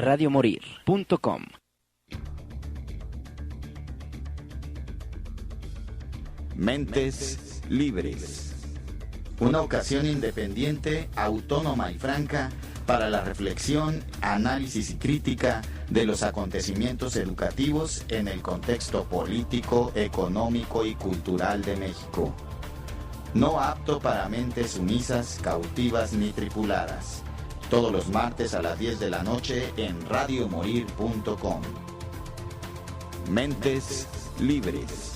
radiomorir.com. Mentes libres. Una ocasión independiente, autónoma y franca para la reflexión, análisis y crítica de los acontecimientos educativos en el contexto político, económico y cultural de México. No apto para mentes sumisas, cautivas ni tripuladas. Todos los martes a las 10 de la noche en radiomorir.com. Mentes libres.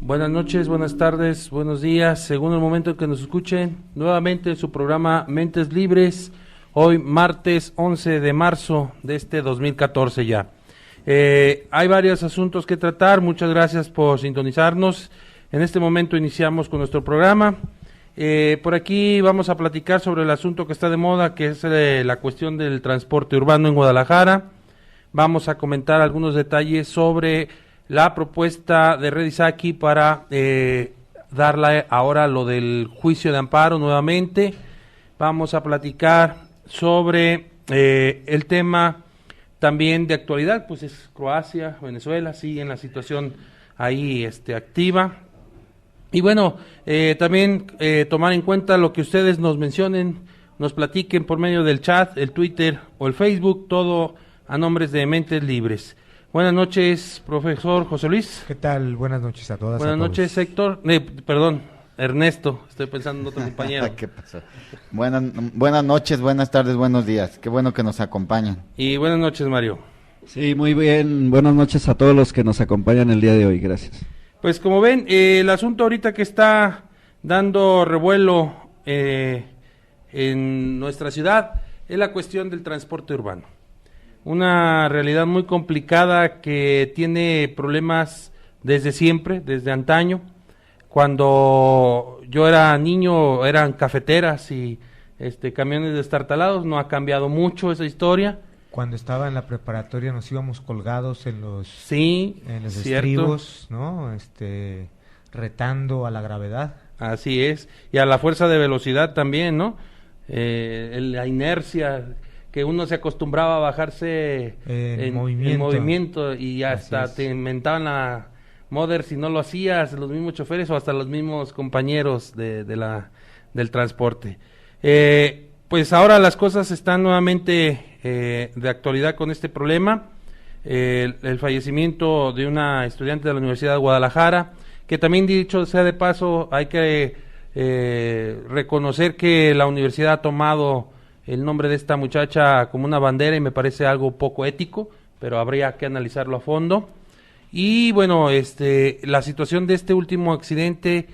Buenas noches, buenas tardes, buenos días, según el momento en que nos escuchen, nuevamente su programa Mentes Libres, hoy martes 11 de marzo de este 2014 ya. Hay varios asuntos que tratar, muchas gracias por sintonizarnos. En este momento iniciamos con nuestro programa. Por aquí vamos a platicar sobre el asunto que está de moda, que es la cuestión del transporte urbano en Guadalajara. Vamos a comentar algunos detalles sobre la propuesta de Redisaki para darle ahora lo del juicio de amparo nuevamente. Vamos a platicar sobre el tema también de actualidad, pues es Croacia, Venezuela, sigue en la situación ahí activa. Y bueno, también tomar en cuenta lo que ustedes nos mencionen, nos platiquen por medio del chat, el Twitter o el Facebook, todo a nombres de Mentes Libres. Buenas noches, profesor José Luis. ¿Qué tal? Buenas noches a todas. Buenas noches, Héctor. Ernesto. Estoy pensando en otro compañero. ¿Qué pasó? Buenas noches, buenas tardes, buenos días. Qué bueno que nos acompañan. Y buenas noches, Mario. Sí, muy bien. Buenas noches a todos los que nos acompañan el día de hoy. Gracias. Pues como ven, el asunto ahorita que está dando revuelo en nuestra ciudad es la cuestión del transporte urbano. Una realidad muy complicada que tiene problemas desde siempre, desde antaño. Cuando yo era niño eran cafeteras y camiones destartalados, no ha cambiado mucho esa historia. Cuando estaba en la preparatoria nos íbamos colgados en los estribos, ¿no? Retando a la gravedad. Así es, y a la fuerza de velocidad también, ¿no? La inercia, que uno se acostumbraba a bajarse en movimiento y hasta te inventaban la Mother si no lo hacías, los mismos choferes o hasta los mismos compañeros del transporte. Pues ahora las cosas están nuevamente de actualidad con este problema, el fallecimiento de una estudiante de la Universidad de Guadalajara, que también, dicho sea de paso, hay que reconocer que la universidad ha tomado el nombre de esta muchacha como una bandera y me parece algo poco ético, pero habría que analizarlo a fondo. Y bueno, la situación de este último accidente,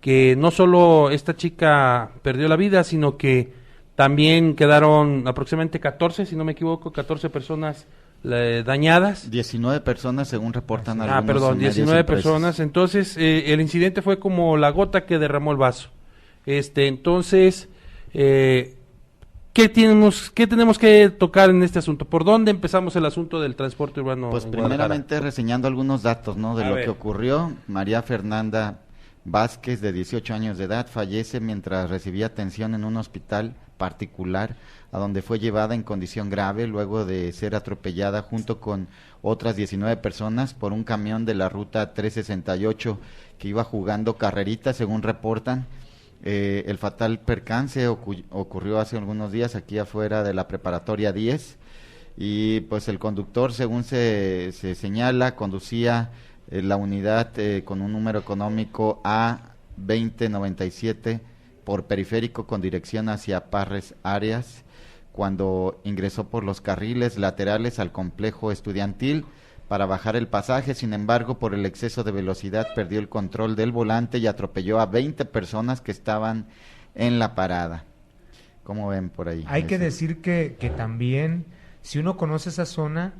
que no solo esta chica perdió la vida, sino que también quedaron aproximadamente 14, si no me equivoco, 14 personas dañadas. 19 personas según reportan algunos. 19 personas. Entonces, el incidente fue como la gota que derramó el vaso. Entonces, ¿qué tenemos que tocar en este asunto? ¿Por dónde empezamos el asunto del transporte urbano? Pues primeramente reseñando algunos datos, ¿no? De lo que ocurrió. María Fernanda Vázquez, de 18 años de edad, fallece mientras recibía atención en un hospital particular, a donde fue llevada en condición grave luego de ser atropellada junto con otras 19 personas por un camión de la ruta 368 que iba jugando carreritas, según reportan. El fatal percance ocurrió hace algunos días aquí afuera de la preparatoria 10 y pues el conductor, según se señala, conducía la unidad con un número económico A2097 por periférico con dirección hacia Parres Arias, cuando ingresó por los carriles laterales al complejo estudiantil para bajar el pasaje. Sin embargo, por el exceso de velocidad perdió el control del volante y atropelló a 20 personas que estaban en la parada. ¿Cómo ven por ahí? Hay que decir que también, si uno conoce esa zona,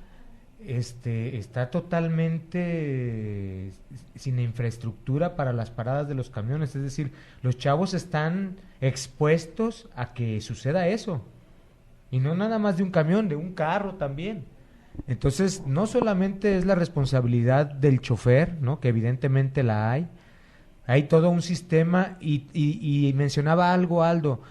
está totalmente sin infraestructura para las paradas de los camiones. Es decir, los chavos están expuestos a que suceda eso. Y no nada más de un camión, de un carro también. Entonces, no solamente es la responsabilidad del chofer, ¿no?, que evidentemente la hay, Hay todo un sistema y mencionaba algo, Aldo,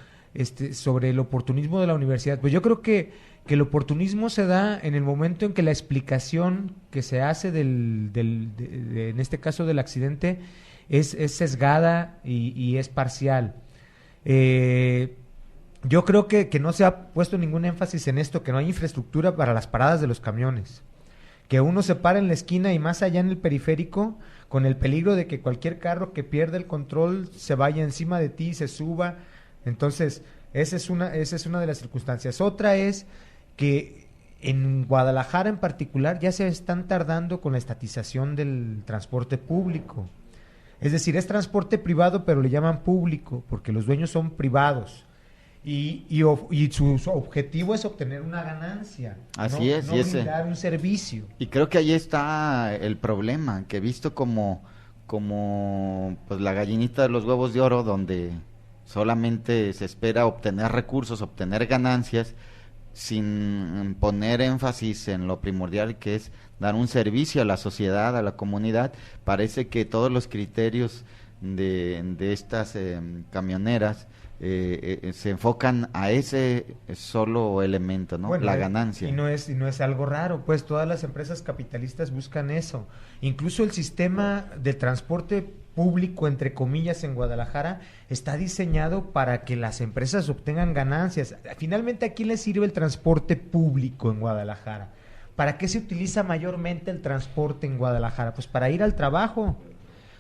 sobre el oportunismo de la universidad. Pues yo creo que el oportunismo se da en el momento en que la explicación que se hace en este caso del accidente es sesgada y es parcial. Yo creo que no se ha puesto ningún énfasis en esto, que no hay infraestructura para las paradas de los camiones, que uno se para en la esquina y más allá en el periférico con el peligro de que cualquier carro que pierda el control se vaya encima de ti y se suba. Entonces, esa es una de las circunstancias. Otra es que en Guadalajara en particular ya se están tardando con la estatización del transporte público. Es decir, es transporte privado, pero le llaman público, porque los dueños son privados. Y su objetivo es obtener una ganancia. Así es, no brindar un servicio. Y creo que ahí está el problema, que visto como pues la gallinita de los huevos de oro, donde solamente se espera obtener recursos, obtener ganancias, sin poner énfasis en lo primordial que es dar un servicio a la sociedad, a la comunidad. Parece que todos los criterios de estas camioneras se enfocan a ese solo elemento, ¿no? Bueno, la ganancia. Y no es algo raro, pues todas las empresas capitalistas buscan eso. Incluso el sistema de transporte público, entre comillas, en Guadalajara está diseñado para que las empresas obtengan ganancias. Finalmente, ¿a quién le sirve el transporte público en Guadalajara? ¿Para qué se utiliza mayormente el transporte en Guadalajara? Pues para ir al trabajo,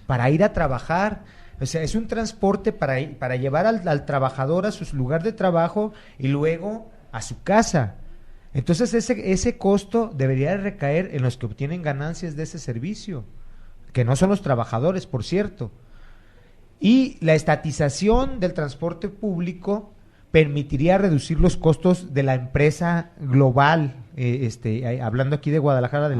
para ir a trabajar. O sea, es un transporte para llevar al trabajador a su lugar de trabajo y luego a su casa. Entonces ese costo debería recaer en los que obtienen ganancias de ese servicio, que no son los trabajadores, por cierto. Y la estatización del transporte público permitiría reducir los costos de la empresa global, hablando aquí de Guadalajara, de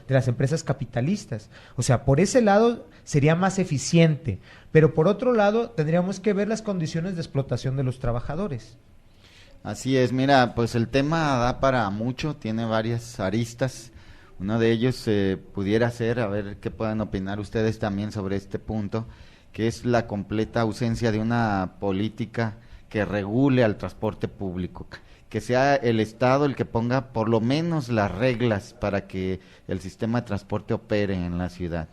las empresas capitalistas. O sea, por ese lado sería más eficiente, pero por otro lado tendríamos que ver las condiciones de explotación de los trabajadores. Así es, mira, pues el tema da para mucho, tiene varias aristas. Uno de ellos pudiera ser, a ver qué pueden opinar ustedes también sobre este punto, que es la completa ausencia de una política que regule al transporte público, que sea el Estado el que ponga por lo menos las reglas para que el sistema de transporte opere en la ciudad.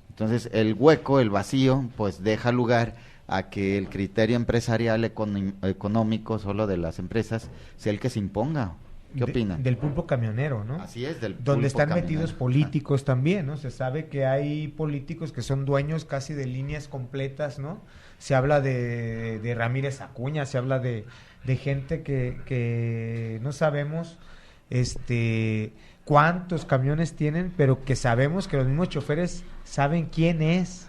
Entonces el hueco, el vacío, pues deja lugar a que el criterio empresarial económico solo de las empresas sea el que se imponga. ¿Qué opinan? Del pulpo camionero, ¿no? Así es, del pulpo donde están camionero. Metidos políticos también, ¿no? Se sabe que hay políticos que son dueños casi de líneas completas, ¿no? Se habla de Ramírez Acuña, se habla de gente que no sabemos cuántos camiones tienen, pero que sabemos que los mismos choferes saben quién es.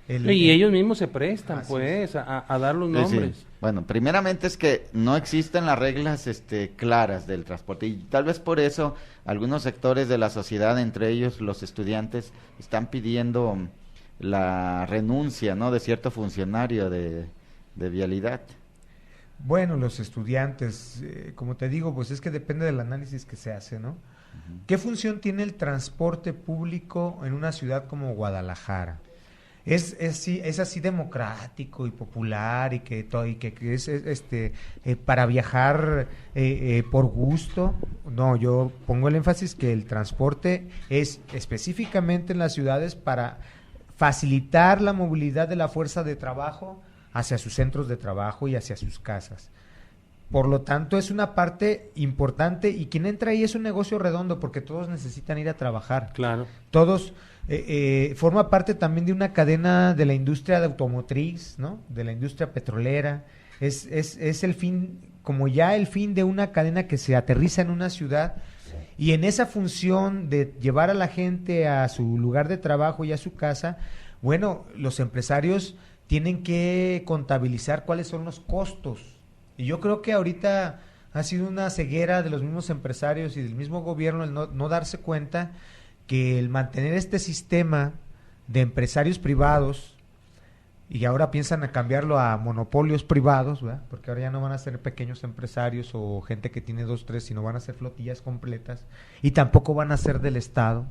Y ellos mismos se prestan, pues, a dar los nombres. Sí. Bueno, primeramente es que no existen las reglas claras del transporte y tal vez por eso algunos sectores de la sociedad, entre ellos los estudiantes, están pidiendo la renuncia, ¿no?, de cierto funcionario de vialidad. Bueno, los estudiantes, como te digo, pues es que depende del análisis que se hace, ¿no? Uh-huh. ¿Qué función tiene el transporte público en una ciudad como Guadalajara? Es así democrático y popular y que es para viajar por gusto. No, yo pongo el énfasis que el transporte es específicamente en las ciudades para facilitar la movilidad de la fuerza de trabajo hacia sus centros de trabajo y hacia sus casas. Por lo tanto, es una parte importante y quien entra ahí es un negocio redondo porque todos necesitan ir a trabajar. Claro. Todos forma parte también de una cadena de la industria de automotriz, ¿no? De la industria petrolera. Es el fin, como ya el fin de una cadena que se aterriza en una ciudad y en esa función de llevar a la gente a su lugar de trabajo y a su casa, bueno, los empresarios tienen que contabilizar cuáles son los costos. Y yo creo que ahorita ha sido una ceguera de los mismos empresarios y del mismo gobierno el no darse cuenta que el mantener este sistema de empresarios privados, y ahora piensan a cambiarlo a monopolios privados, ¿verdad? Porque ahora ya no van a ser pequeños empresarios o gente que tiene 2, 3, sino van a ser flotillas completas, y tampoco van a ser del Estado,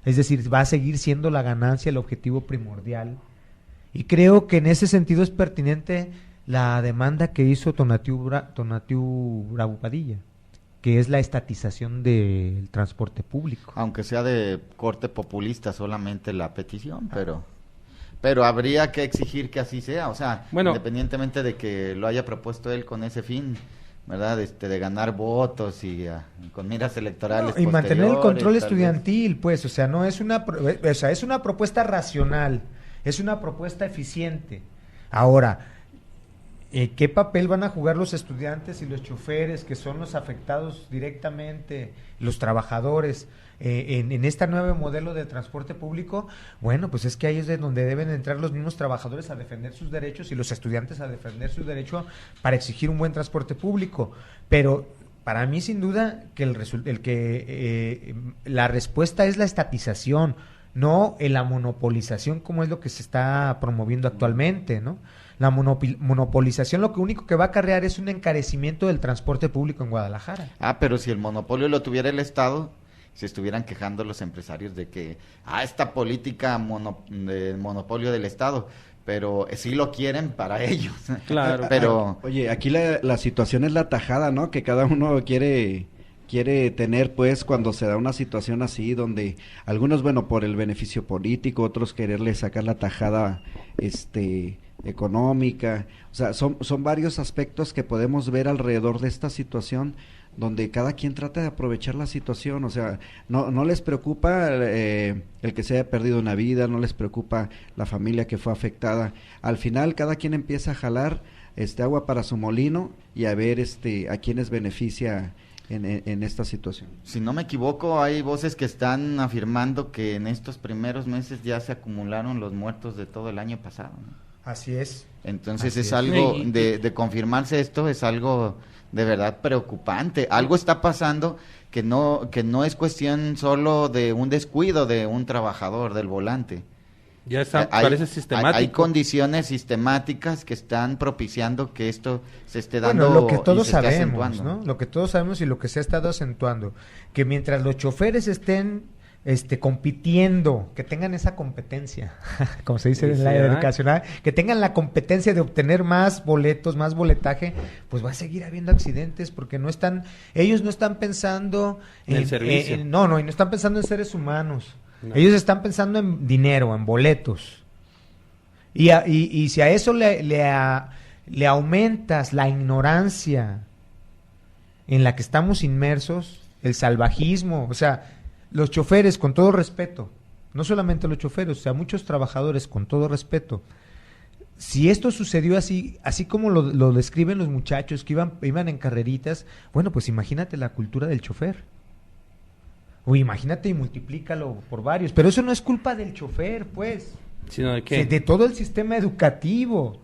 es decir, va a seguir siendo la ganancia el objetivo primordial. Y creo que en ese sentido es pertinente la demanda que hizo Tonatiu Bravo Padilla, que es la estatización del transporte público. Aunque sea de corte populista solamente la petición, pero habría que exigir que así sea, o sea, independientemente de que lo haya propuesto él con ese fin, ¿verdad? De ganar votos y con miras electorales y mantener el control estudiantil, pues, o sea, no es es una propuesta racional, es una propuesta eficiente. Ahora, ¿qué papel van a jugar los estudiantes y los choferes, que son los afectados directamente, los trabajadores, en este nuevo modelo de transporte público? Bueno, pues es que ahí es de donde deben entrar los mismos trabajadores a defender sus derechos y los estudiantes a defender su derecho para exigir un buen transporte público. Pero para mí, sin duda, que la respuesta es la estatización, no la monopolización, como es lo que se está promoviendo actualmente, ¿no? La monopolización lo único que va a acarrear es un encarecimiento del transporte público en Guadalajara. Pero si el monopolio lo tuviera el Estado, se estuvieran quejando los empresarios de que, esta política de monopolio del Estado, pero sí lo quieren para ellos. Claro. Pero oye, aquí la situación es la tajada, ¿no? Que cada uno quiere tener, pues, cuando se da una situación así, donde algunos, bueno, por el beneficio político, otros quererle sacar la tajada, económica. O sea, son varios aspectos que podemos ver alrededor de esta situación, donde cada quien trata de aprovechar la situación. O sea, no les preocupa el que se haya perdido una vida, no les preocupa la familia que fue afectada. Al final cada quien empieza a jalar agua para su molino y a ver a quiénes beneficia en esta situación. Si no me equivoco, hay voces que están afirmando que en estos primeros meses ya se acumularon los muertos de todo el año pasado, ¿no? Así es. Entonces es algo, de confirmarse esto, es algo de verdad preocupante. Algo está pasando que no es cuestión solo de un descuido de un trabajador, del volante. Ya está, parece sistemático. Hay condiciones sistemáticas que están propiciando que esto se esté dando. Bueno, lo que todos sabemos, ¿no? Lo que todos sabemos y lo que se ha estado acentuando, que mientras los choferes estén compitiendo, que tengan esa competencia, como se dice en la educacional, que tengan la competencia de obtener más boletos, más boletaje, pues va a seguir habiendo accidentes, porque ellos no están pensando en el servicio. Y no están pensando en seres humanos. No. Ellos están pensando en dinero, en boletos. Y si a eso le aumentas la ignorancia en la que estamos inmersos, el salvajismo, o sea, los choferes, con todo respeto, no solamente los choferes, o sea, muchos trabajadores, con todo respeto, si esto sucedió así como lo describen los muchachos que iban en carreritas, bueno, pues imagínate la cultura del chofer. O imagínate y multiplícalo por varios. Pero eso no es culpa del chofer, pues. ¿Sino de qué? De todo el sistema educativo.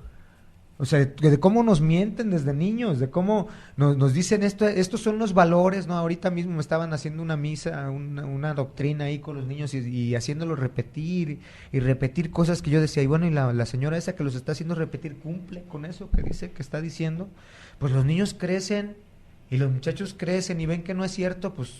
O sea, de cómo nos mienten desde niños, de cómo nos dicen estos son los valores, ¿no? Ahorita mismo me estaban haciendo una misa, una doctrina ahí con los niños y haciéndolos repetir y repetir cosas que yo decía, y bueno, y la señora esa que los está haciendo repetir, ¿cumple con eso que dice, que está diciendo? Pues los niños crecen y los muchachos crecen y ven que no es cierto, pues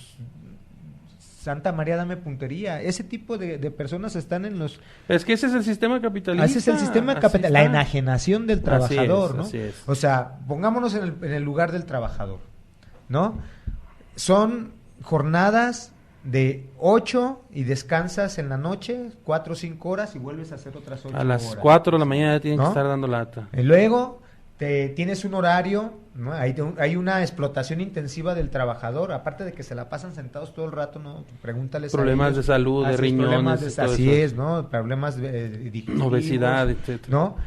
Santa María, dame puntería. Ese tipo de personas están en los... Es que ese es el sistema capitalista. Ese es el sistema capitalista, la enajenación del trabajador, ¿no? Así es. O sea, pongámonos en el lugar del trabajador, ¿no? Son jornadas de 8 y descansas en la noche, 4 o 5 horas y vuelves a hacer otras 8 horas. A las 4 de la mañana ya tienen, ¿no?, que estar dando lata. Y luego tienes un horario, ¿no? Hay una explotación intensiva del trabajador, aparte de que se la pasan sentados todo el rato, ¿no? Pregúntales problemas de salud, de riñones, así es, ¿no? Problemas de obesidad, etcétera, ¿no?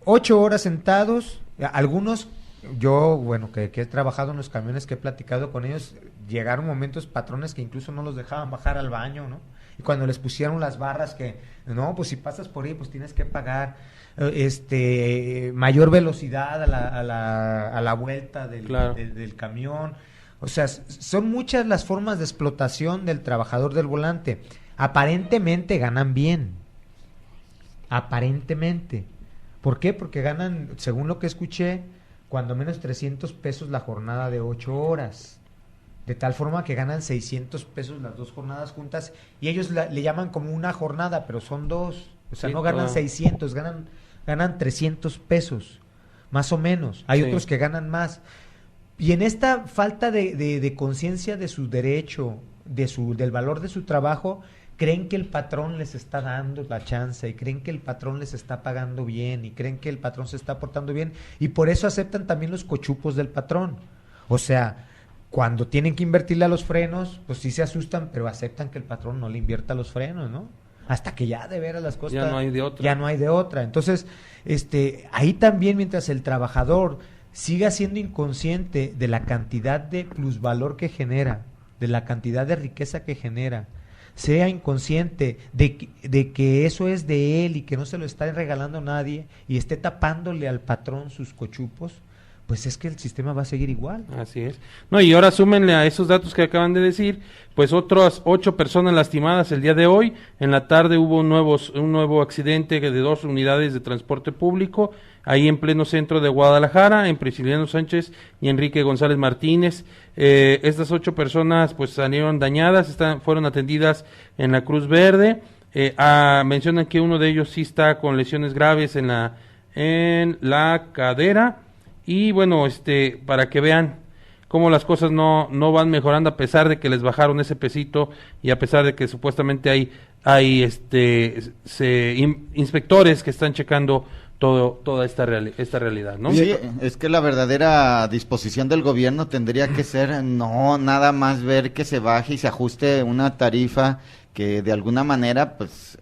8 horas sentados, algunos, yo, bueno, que he trabajado en los camiones, que he platicado con ellos, llegaron momentos, patrones que incluso no los dejaban bajar al baño, ¿no? Y cuando les pusieron las barras que, no, pues si pasas por ahí, pues tienes que pagar mayor velocidad a la vuelta del camión. O sea, son muchas las formas de explotación del trabajador del volante. Aparentemente ganan bien. Aparentemente. ¿Por qué? Porque ganan, según lo que escuché, cuando menos 300 pesos la jornada de 8 horas. De tal forma que ganan 600 pesos las 2 jornadas juntas, y ellos le llaman como una jornada, pero son 2. O sea, no ganan 600, ganan 300 pesos, más o menos. Hay otros que ganan más. Y en esta falta de conciencia de su derecho, del valor de su trabajo, creen que el patrón les está dando la chance y creen que el patrón les está pagando bien y creen que el patrón se está portando bien y por eso aceptan también los cochupos del patrón. O sea, cuando tienen que invertirle a los frenos, pues sí se asustan, pero aceptan que el patrón no le invierta a los frenos, ¿no? Hasta que ya de veras las cosas ya no hay de otra. Entonces, ahí también mientras el trabajador siga siendo inconsciente de la cantidad de plusvalor que genera, de la cantidad de riqueza que genera, sea inconsciente de que eso es de él y que no se lo está regalando a nadie y esté tapándole al patrón sus cochupos, pues es que el sistema va a seguir igual. Así es. No, y ahora súmenle a esos datos que acaban de decir, pues otras 8 personas lastimadas el día de hoy. En la tarde hubo un nuevo accidente de 2 unidades de transporte público, ahí en pleno centro de Guadalajara, en Prisciliano Sánchez y Enrique González Martínez. Estas 8 personas pues salieron dañadas, fueron atendidas en la Cruz Verde. Mencionan que uno de ellos sí está con lesiones graves en la cadera. Y bueno, para que vean cómo las cosas no van mejorando a pesar de que les bajaron ese pesito y a pesar de que supuestamente hay inspectores que están checando toda esta realidad, ¿no? Sí, es que la verdadera disposición del gobierno tendría que ser no nada más ver que se baje y se ajuste una tarifa que de alguna manera pues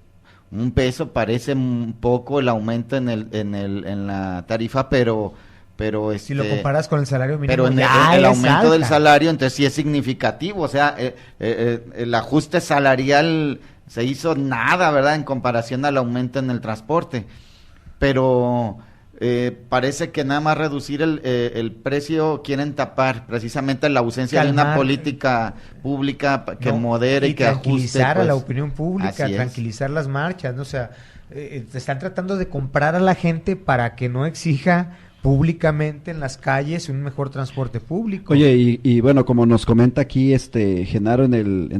un peso parece un poco el aumento en la tarifa, pero si lo comparas con el salario mínimo, pero el aumento del salario entonces sí es significativo, o sea, el ajuste salarial se hizo nada, ¿verdad?, en comparación al aumento en el transporte, pero parece que nada más reducir el precio quieren tapar precisamente la ausencia de una política pública que modere y que ajuste, tranquilizar a la opinión pública, tranquilizar las marchas, ¿no? O sea, están tratando de comprar a la gente para que no exija públicamente en las calles un mejor transporte público. Oye, y bueno, como nos comenta aquí Genaro en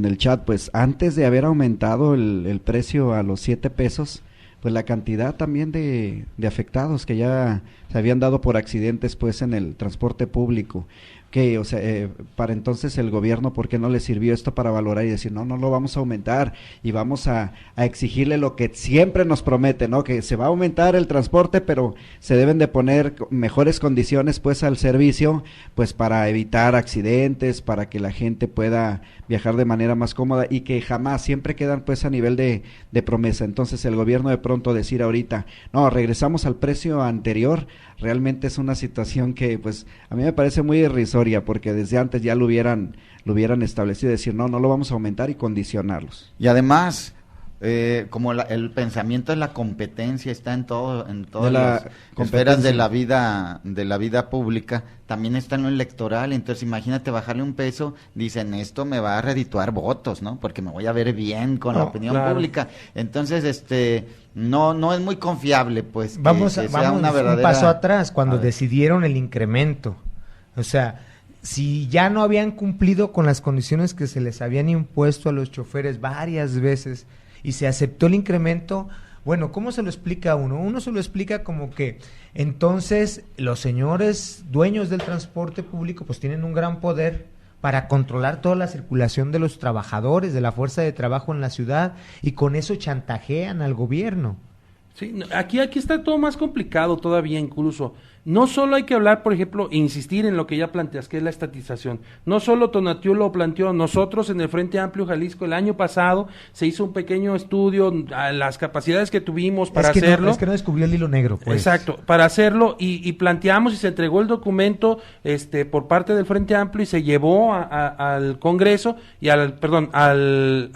el chat, pues antes de haber aumentado el precio a los 7 pesos, pues la cantidad también de afectados que ya se habían dado por accidentes pues en el transporte público, que, o sea, para entonces el gobierno, ¿por qué no le sirvió esto para valorar y decir, no lo vamos a aumentar y vamos a exigirle lo que siempre nos promete, ¿no? Que se va a aumentar el transporte, pero se deben de poner mejores condiciones pues al servicio, pues para evitar accidentes, para que la gente pueda viajar de manera más cómoda y que jamás, siempre quedan pues a nivel de promesa. Entonces el gobierno de pronto decir ahorita, no, regresamos al precio anterior, realmente es una situación que pues a mí me parece muy irrisoria, porque desde antes ya lo hubieran establecido, decir no lo vamos a aumentar y condicionarlos. Y además como el pensamiento de la competencia está en todas las esferas de la vida pública, también está en lo electoral. Entonces imagínate bajarle un peso, dicen esto me va a redituar votos, ¿no? Porque me voy a ver bien con la opinión pública. Entonces no es muy confiable, pues. Vamos un paso atrás, cuando decidieron el incremento. O sea, si ya no habían cumplido con las condiciones que se les habían impuesto a los choferes varias veces y se aceptó el incremento, bueno, ¿cómo se lo explica uno? Uno se lo explica como que entonces los señores dueños del transporte público pues tienen un gran poder para controlar toda la circulación de los trabajadores, de la fuerza de trabajo en la ciudad, y con eso chantajean al gobierno. Sí, aquí está todo más complicado todavía incluso. No solo hay que hablar, por ejemplo, insistir en lo que ya planteas, que es la estatización. No solo Tonatiuh lo planteó, nosotros en el Frente Amplio Jalisco el año pasado se hizo un pequeño estudio a las capacidades que tuvimos para hacerlo. Es que no descubrió el hilo negro, pues. Exacto, para hacerlo y planteamos y se entregó el documento por parte del Frente Amplio y se llevó al Congreso y al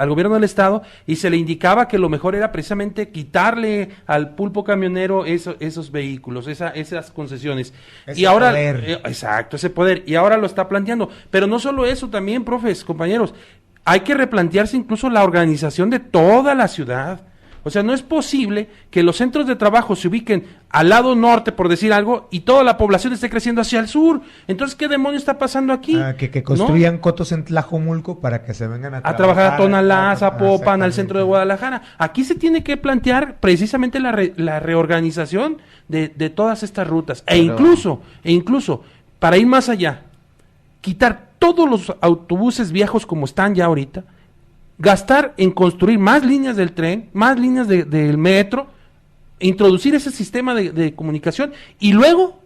gobierno del Estado, y se le indicaba que lo mejor era precisamente quitarle al pulpo camionero esos vehículos, esas concesiones. Ese poder. Exacto, ese poder, y ahora lo está planteando, pero no solo eso, también, profes, compañeros, hay que replantearse incluso la organización de toda la ciudad. O sea, no es posible que los centros de trabajo se ubiquen al lado norte, por decir algo, y toda la población esté creciendo hacia el sur. Entonces, ¿qué demonios está pasando aquí? Que construyan cotos en Tlajomulco para que se vengan a trabajar a Tonalá, a Zapopan, al centro de Guadalajara. Aquí se tiene que plantear precisamente la reorganización de todas estas rutas. E incluso, para ir más allá, quitar todos los autobuses viejos como están ya ahorita, gastar en construir más líneas del tren, más líneas del metro, introducir ese sistema de comunicación y luego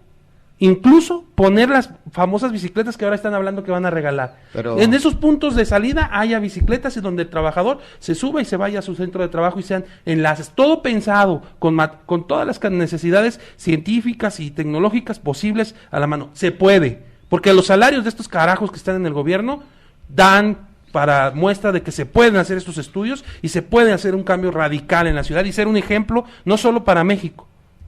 incluso poner las famosas bicicletas que ahora están hablando que van a regalar. Pero en esos puntos de salida haya bicicletas en donde el trabajador se suba y se vaya a su centro de trabajo y sean enlaces. Todo pensado con todas las necesidades científicas y tecnológicas posibles a la mano. Se puede, porque los salarios de estos carajos que están en el gobierno dan para muestra de que se pueden hacer estos estudios y se puede hacer un cambio radical en la ciudad y ser un ejemplo no solo para México,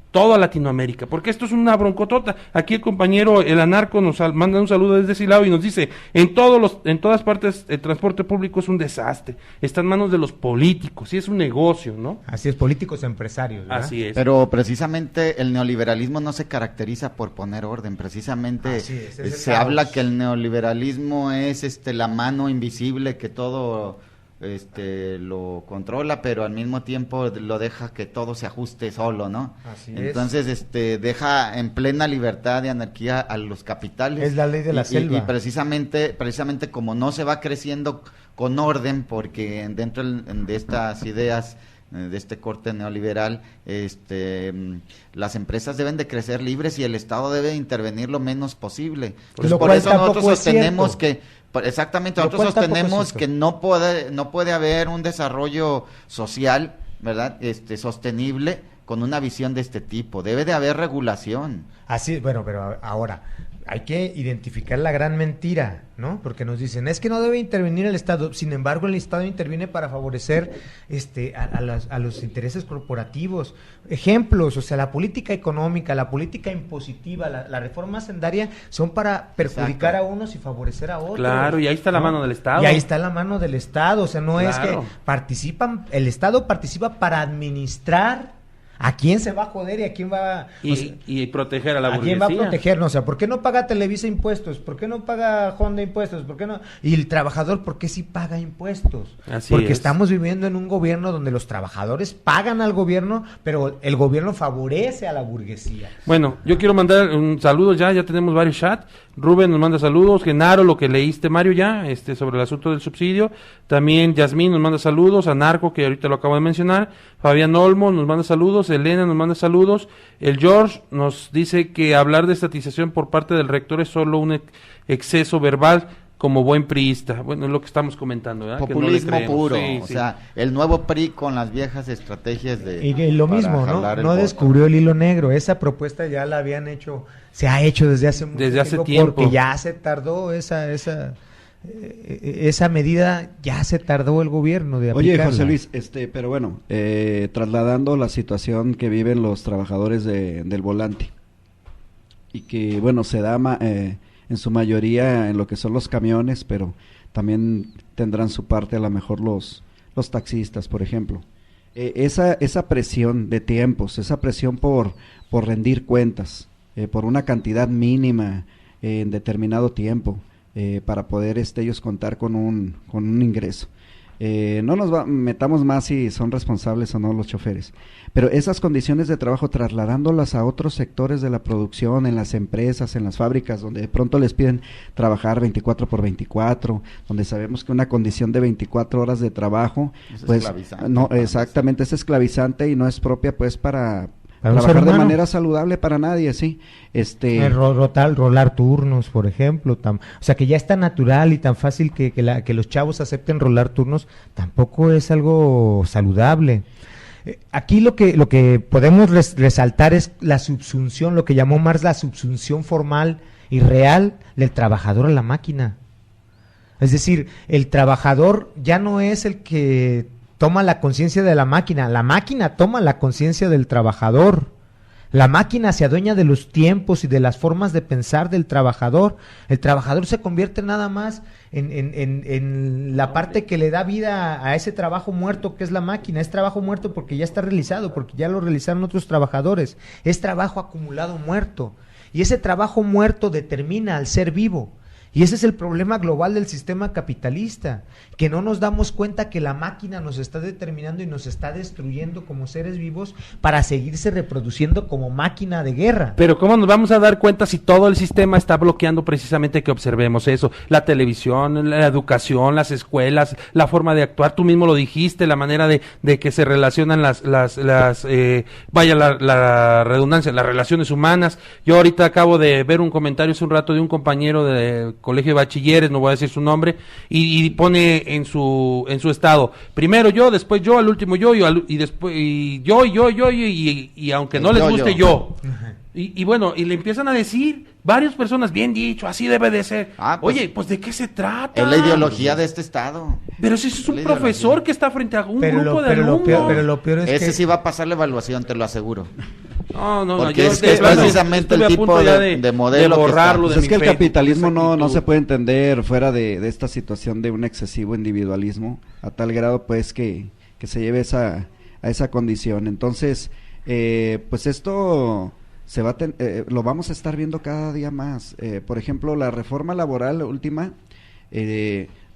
toda Latinoamérica, porque esto es una broncotota. Aquí el compañero, el anarco, nos manda un saludo desde Silao y nos dice, en todas partes el transporte público es un desastre, está en manos de los políticos, y es un negocio, ¿no? Así es, políticos empresarios, ¿verdad? Así es. Pero precisamente el neoliberalismo no se caracteriza por poner orden, precisamente se habla que el neoliberalismo es la mano invisible que todo lo controla, pero al mismo tiempo lo deja que todo se ajuste solo, ¿no? Entonces deja en plena libertad de anarquía a los capitales. Es la ley de la selva. Y precisamente como no se va creciendo con orden, porque dentro de estas ideas de este corte neoliberal, las empresas deben de crecer libres y el Estado debe intervenir lo menos posible. Pues por eso nosotros sostenemos nosotros sostenemos que no puede haber un desarrollo social, ¿verdad? Sostenible con una visión de este tipo. Debe de haber regulación. Así, bueno, pero ahora hay que identificar la gran mentira, ¿no? Porque nos dicen, es que no debe intervenir el Estado. Sin embargo, el Estado interviene para favorecer a los intereses corporativos. Ejemplos, o sea, la política económica, la política impositiva, la reforma hacendaria son para perjudicar a unos y favorecer a otros. Claro, y ahí está la mano del Estado. Y ahí está la mano del Estado, o sea, no es que el Estado participa para administrar ¿a quién se va a joder y a quién va y proteger a la burguesía? ¿A quién va a proteger? No, o sea, ¿por qué no paga Televisa impuestos? ¿Por qué no paga Honda impuestos? ¿Por qué no? Y el trabajador, ¿por qué sí paga impuestos? Porque estamos viviendo en un gobierno donde los trabajadores pagan al gobierno, pero el gobierno favorece a la burguesía. Bueno, yo quiero mandar un saludo ya tenemos varios chats. Rubén nos manda saludos, Genaro, lo que leíste, Mario, ya, sobre el asunto del subsidio. También Yasmín nos manda saludos, Anarco, que ahorita lo acabo de mencionar. Fabián Olmo nos manda saludos, Elena nos manda saludos. El George nos dice que hablar de estatización por parte del rector es solo un exceso verbal como buen priista. Bueno, es lo que estamos comentando, ¿verdad? Populismo puro, o sea, el nuevo PRI con las viejas estrategias de... Y lo mismo, ¿no? No descubrió el hilo negro, esa propuesta ya la habían hecho, se ha hecho desde hace mucho tiempo. Porque ya se tardó esa medida, ya se tardó el gobierno de aplicarla. Oye, José Luis, pero bueno, trasladando la situación que viven los trabajadores del volante, y que, bueno, se da... en su mayoría en lo que son los camiones, pero también tendrán su parte a lo mejor los taxistas, por ejemplo. Esa presión de tiempos, esa presión por rendir cuentas, por una cantidad mínima en determinado tiempo, para poder ellos contar con un ingreso. No nos metamos más si son responsables o no los choferes, pero esas condiciones de trabajo trasladándolas a otros sectores de la producción, en las empresas, en las fábricas, donde de pronto les piden trabajar 24/24, donde sabemos que una condición de 24 horas de trabajo, pues no, exactamente, es esclavizante y no es propia pues para trabajar de manera saludable para nadie, sí. Rolar turnos, por ejemplo, o sea, que ya es tan natural y tan fácil que los chavos acepten rolar turnos, tampoco es algo saludable. Aquí lo que podemos resaltar es la subsunción, lo que llamó Marx la subsunción formal y real del trabajador a la máquina. Es decir, el trabajador ya no es el que toma la conciencia de la máquina toma la conciencia del trabajador. La máquina se adueña de los tiempos y de las formas de pensar del trabajador. El trabajador se convierte nada más en la parte que le da vida a ese trabajo muerto que es la máquina. Es trabajo muerto porque ya está realizado, porque ya lo realizaron otros trabajadores. Es trabajo acumulado muerto. Y ese trabajo muerto determina al ser vivo. Y ese es el problema global del sistema capitalista, que no nos damos cuenta que la máquina nos está determinando y nos está destruyendo como seres vivos para seguirse reproduciendo como máquina de guerra. Pero ¿cómo nos vamos a dar cuenta si todo el sistema está bloqueando precisamente que observemos eso? La televisión, la educación, las escuelas, la forma de actuar, tú mismo lo dijiste, la manera de que se relacionan la redundancia, las relaciones humanas. Yo ahorita acabo de ver un comentario hace un rato de un compañero de colegio de bachilleres, no voy a decir su nombre, y pone en su estado, primero yo, después yo, al último yo, y después y yo, y aunque no les guste yo. Y bueno, y le empiezan a decir varias personas, bien dicho, así debe de ser. Pues, oye, pues ¿de qué se trata? Es la ideología de este estado. Pero si es un profesor que está frente a un grupo de alumnos. Pero lo peor es ese que... sí va a pasar la evaluación, te lo aseguro. No, porque es precisamente el tipo de modelo de borrarlo que es que el capitalismo no se puede entender fuera de esta situación de un excesivo individualismo, a tal grado pues que se lleve a esa condición. Entonces, pues esto se va lo vamos a estar viendo cada día más. Por ejemplo, la reforma laboral última,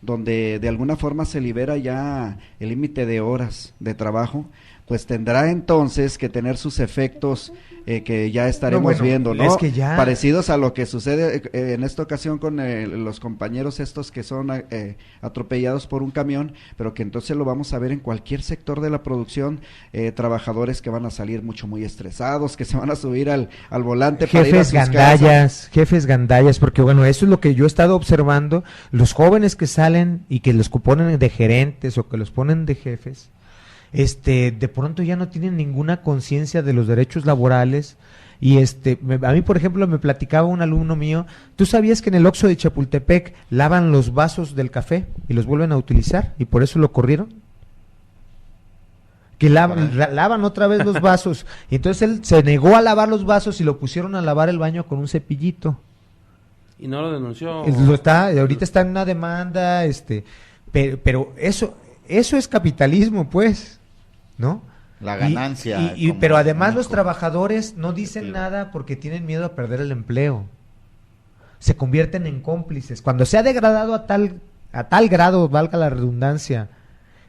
donde de alguna forma se libera ya el límite de horas de trabajo, pues tendrá entonces que tener sus efectos que ya estaremos viendo, ¿no? Es que ya... Parecidos a lo que sucede en esta ocasión con los compañeros estos que son atropellados por un camión, pero que entonces lo vamos a ver en cualquier sector de la producción, trabajadores que van a salir muy estresados, que se van a subir al volante para ir a sus casas. Jefes gandallas, porque bueno, eso es lo que yo he estado observando, los jóvenes que salen y que los ponen de gerentes o que los ponen de jefes, de pronto ya no tienen ninguna conciencia de los derechos laborales y a mí por ejemplo me platicaba un alumno mío, ¿tú sabías que en el Oxxo de Chapultepec lavan los vasos del café y los vuelven a utilizar y por eso lo corrieron? Que lavan otra vez los vasos y entonces él se negó a lavar los vasos y lo pusieron a lavar el baño con un cepillito. Y no lo denunció. Ahorita está en una demanda, pero eso es capitalismo, pues. ¿No? La ganancia. Pero además los trabajadores no dicen nada porque tienen miedo a perder el empleo. Se convierten en cómplices. Cuando se ha degradado a tal grado, valga la redundancia,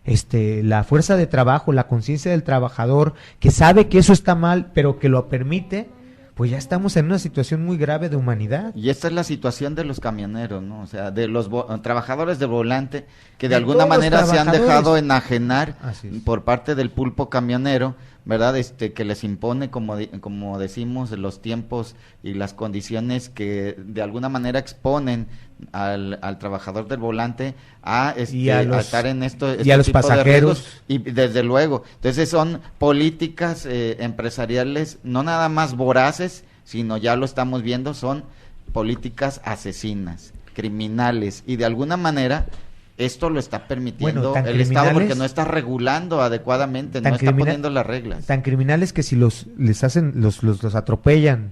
la fuerza de trabajo, la conciencia del trabajador, que sabe que eso está mal, pero que lo permite, pues ya estamos en una situación muy grave de humanidad. Y esta es la situación de los camioneros, ¿no? O sea, de los trabajadores de volante que de alguna manera se han dejado enajenar por parte del pulpo camionero, ¿verdad? Que les impone, como decimos, los tiempos y las condiciones que de alguna manera exponen al trabajador del volante a estar en y a los pasajeros. Y desde luego, entonces son políticas empresariales no nada más voraces, sino ya lo estamos viendo, son políticas asesinas, criminales, y de alguna manera esto lo está permitiendo el Estado porque no está regulando adecuadamente, no está poniendo las reglas. Tan criminales que si los atropellan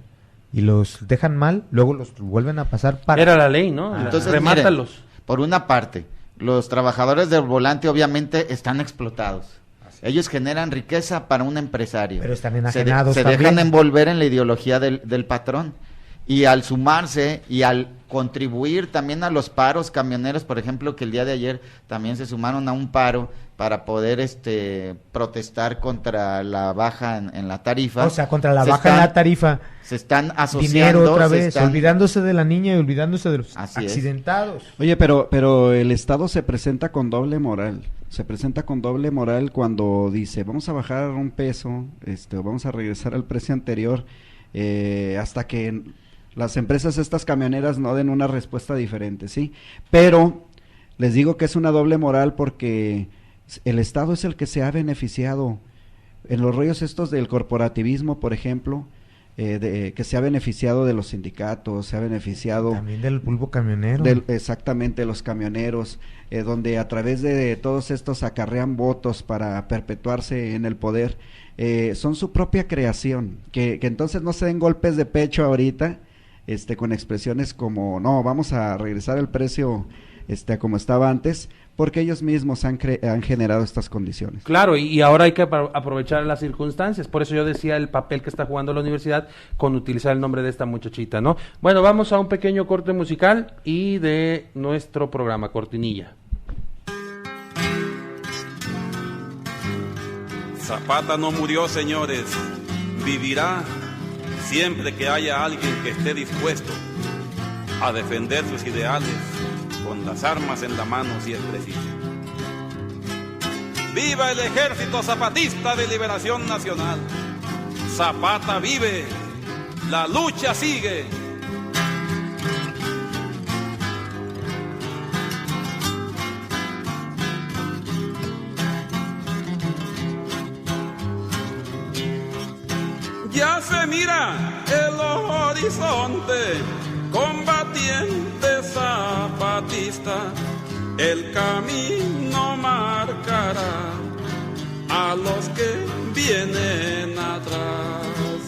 y los dejan mal, luego los vuelven a pasar para... Era la ley, ¿no? Entonces, remátalos. Miren, por una parte, los trabajadores del volante obviamente están explotados. Ellos generan riqueza para un empresario. Pero están enajenados se dejan envolver en la ideología del patrón. Y al sumarse y al contribuir también a los paros camioneros, por ejemplo, que el día de ayer también se sumaron a un paro para poder protestar contra la baja en la tarifa. O sea, contra la baja en la tarifa. Se están asociando. Dinero otra vez, olvidándose de la niña y olvidándose de los accidentados. Oye, pero el Estado se presenta con doble moral. Se presenta con doble moral cuando dice, vamos a bajar un peso, vamos a regresar al precio anterior, hasta que las empresas estas camioneras no den una respuesta diferente, ¿sí? Pero les digo que es una doble moral porque el Estado es el que se ha beneficiado en los rollos estos del corporativismo, por ejemplo. que se ha beneficiado de los sindicatos, se ha beneficiado también del bulbo camionero, exactamente, los camioneros, donde a través de todos estos acarrean votos para perpetuarse en el poder. Son su propia creación, que entonces no se den golpes de pecho ahorita, con expresiones como, no, vamos a regresar el precio a como estaba antes, porque ellos mismos han generado estas condiciones. Claro, y ahora hay que aprovechar las circunstancias, por eso yo decía el papel que está jugando la universidad con utilizar el nombre de esta muchachita, ¿no? Bueno, vamos a un pequeño corte musical y de nuestro programa, cortinilla. Zapata no murió, señores, vivirá siempre que haya alguien que esté dispuesto a defender sus ideales con las armas en la mano si es preciso. ¡Viva el Ejército Zapatista de Liberación Nacional! Zapata vive, la lucha sigue. Ya se mira el horizonte, combatiente zapatista, el camino marcará a los que vienen atrás.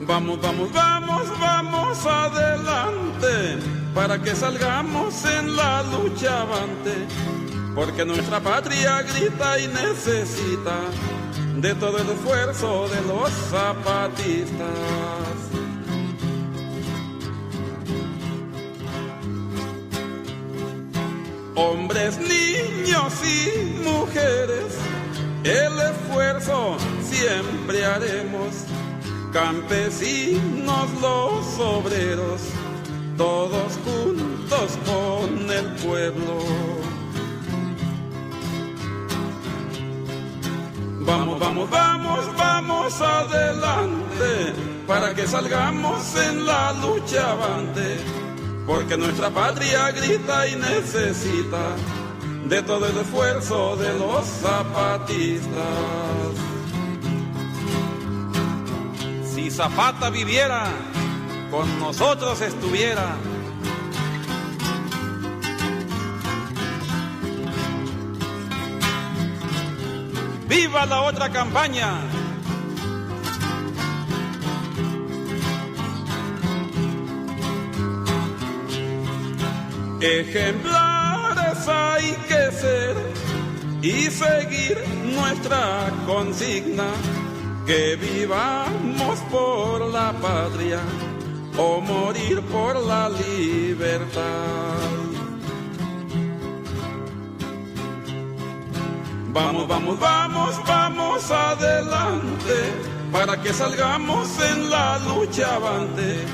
Vamos, vamos, vamos, vamos adelante, para que salgamos en la lucha avante, porque nuestra patria grita y necesita de todo el esfuerzo de los zapatistas. Hombres, niños y mujeres, el esfuerzo siempre haremos. Campesinos, los obreros, todos juntos con el pueblo. Vamos, vamos, vamos, vamos adelante, para que salgamos en la lucha avante, porque nuestra patria grita y necesita de todo el esfuerzo de los zapatistas. Si Zapata viviera, con nosotros estuviera. ¡Viva la otra campaña! Ejemplares hay que ser y seguir nuestra consigna, que vivamos por la patria o morir por la libertad. Vamos, vamos, vamos, vamos adelante, para que salgamos en la lucha avante,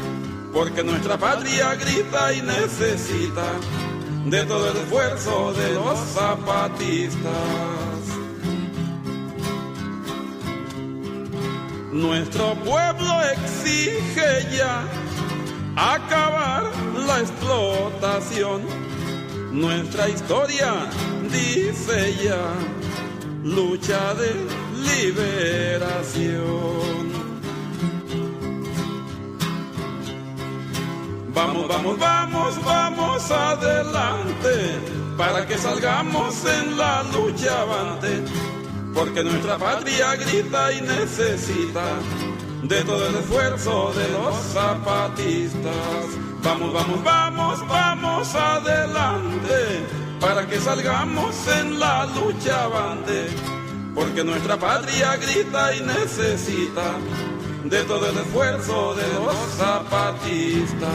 porque nuestra patria grita y necesita de todo el esfuerzo de los zapatistas. Nuestro pueblo exige ya acabar la explotación. Nuestra historia dice ya lucha de liberación. Vamos, vamos, vamos, vamos adelante, para que salgamos en la lucha avante, porque nuestra patria grita y necesita de todo el esfuerzo de los zapatistas. Vamos, vamos, vamos, vamos adelante, para que salgamos en la lucha avante, porque nuestra patria grita y necesita de todo el esfuerzo de los zapatistas.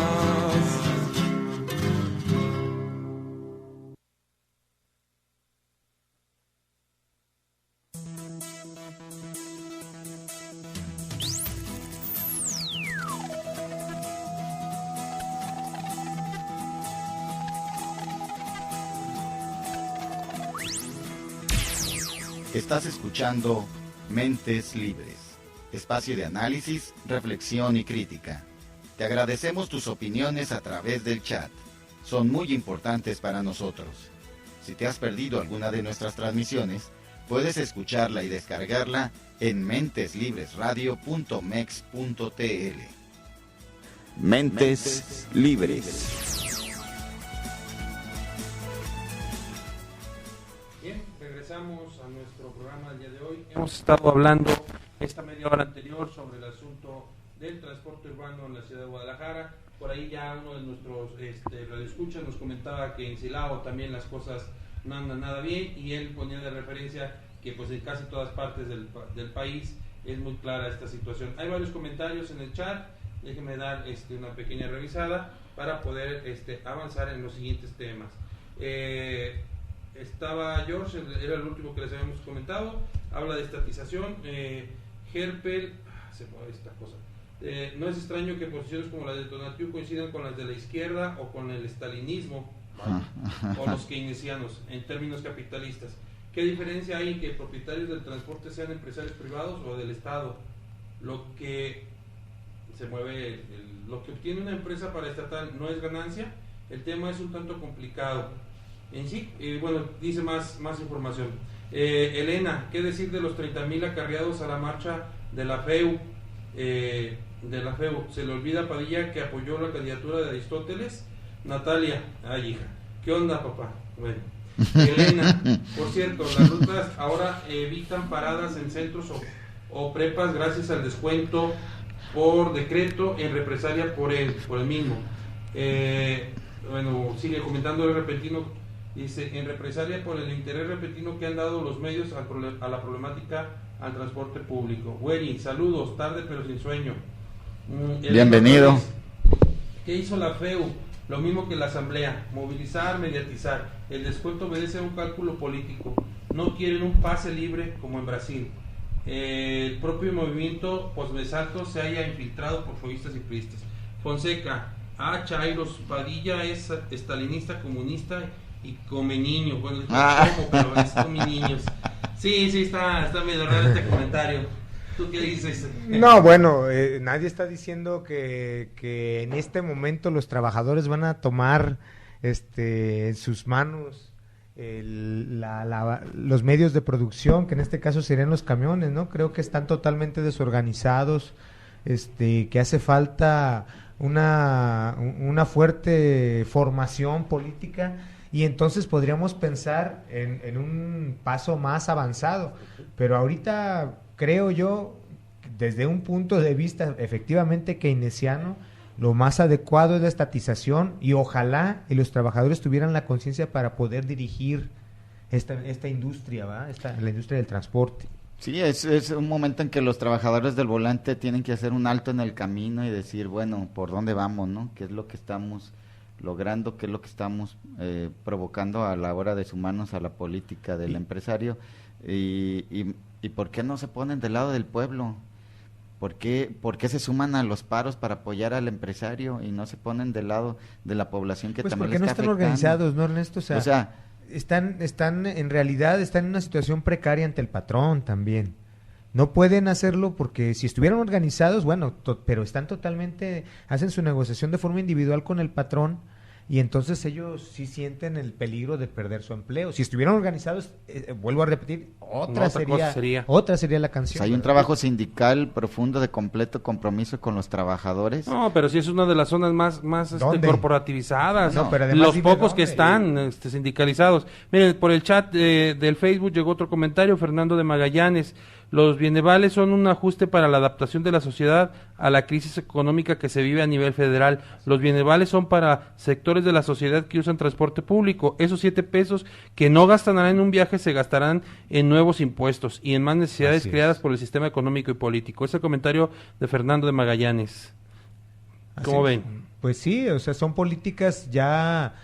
Estás escuchando Mentes Libres, espacio de análisis, reflexión y crítica. Te agradecemos tus opiniones a través del chat. Son muy importantes para nosotros. Si te has perdido alguna de nuestras transmisiones, Puedes escucharla y descargarla en menteslibresradio.mex.tl. Mentes Libres. Bien, regresamos a nuestro programa del día de hoy. Hemos estado hablando esta media hora anterior sobre el asunto del transporte urbano en la ciudad de Guadalajara. Por ahí ya uno de nuestros radioescuchas nos comentaba que en Silao también las cosas no andan nada bien, y él ponía de referencia que pues en casi todas partes del país es muy clara esta situación. Hay varios comentarios en el chat, déjenme dar una pequeña revisada para poder avanzar en los siguientes temas. Estaba George, era el último que les habíamos comentado, habla de estatización. Herpel, se mueve esta cosa. No es extraño que posiciones como las de Tonatiuh coincidan con las de la izquierda o con el estalinismo, ¿vale? O los keynesianos en términos capitalistas. ¿Qué diferencia hay en que propietarios del transporte sean empresarios privados o del Estado? Lo que se mueve, lo que obtiene una empresa paraestatal no es ganancia. El tema es un tanto complicado en sí. Bueno, dice más información. Elena, ¿qué decir de los 30,000 acarreados a la marcha de la FEU? Se le olvida a Padilla que apoyó la candidatura de Aristóteles. Natalia, ay hija, ¿qué onda, papá? Bueno, Elena, por cierto, las rutas ahora evitan paradas en centros o prepas gracias al descuento por decreto en represalia por el mismo. Bueno, sigue comentando el repentino, dice, en represalia por el interés repentino que han dado los medios a la problemática al transporte público. Güey, saludos, tarde pero sin sueño. Bienvenido. ¿Qué hizo la FEU? Lo mismo que la asamblea, movilizar, mediatizar. El descuento obedece a un cálculo político. No quieren un pase libre como en Brasil. El propio movimiento posbesalto se haya infiltrado por foguistas y priistas. Fonseca, Chairos, Padilla es estalinista, comunista y come niños. Bueno, como, pero es come niños. Sí, está medio raro este comentario. ¿Tú qué dices? No, bueno, nadie está diciendo que en este momento los trabajadores van a tomar en sus manos los medios de producción, que en este caso serían los camiones, ¿no? Creo que están totalmente desorganizados, que hace falta una fuerte formación política, y entonces podríamos pensar en un paso más avanzado, pero ahorita creo yo, desde un punto de vista efectivamente keynesiano, lo más adecuado es la estatización, y ojalá y los trabajadores tuvieran la conciencia para poder dirigir esta industria, ¿va? La industria del transporte. Sí, es un momento en que los trabajadores del volante tienen que hacer un alto en el camino y decir, bueno, ¿por dónde vamos, no? ¿Qué es lo que estamos logrando? ¿Qué es lo que estamos provocando a la hora de sumarnos a la política del empresario? ¿Y por qué no se ponen del lado del pueblo? ¿Por qué se suman a los paros para apoyar al empresario y no se ponen del lado de la población que también le está afectando? Porque no están organizados, ¿no, Ernesto? O sea, están en realidad están en una situación precaria ante el patrón también. No pueden hacerlo porque si estuvieran organizados, bueno, pero están totalmente, hacen su negociación de forma individual con el patrón, y entonces ellos sí sienten el peligro de perder su empleo. Si estuvieran organizados, vuelvo a repetir, otra sería la canción. Hay un trabajo sindical profundo de completo compromiso con los trabajadores. No, pero sí es una de las zonas más corporativizadas. No, pero además los pocos que están sindicalizados. Miren, por el chat del Facebook llegó otro comentario, Fernando de Magallanes. Los bienevales son un ajuste para la adaptación de la sociedad a la crisis económica que se vive a nivel federal. Los bienevales son para sectores de la sociedad que usan transporte público. Esos 7 pesos que no gastarán en un viaje se gastarán en nuevos impuestos y en más necesidades creadas por el sistema económico y político. Es el comentario de Fernando de Magallanes. ¿Cómo ven? Pues sí, o sea, son políticas ya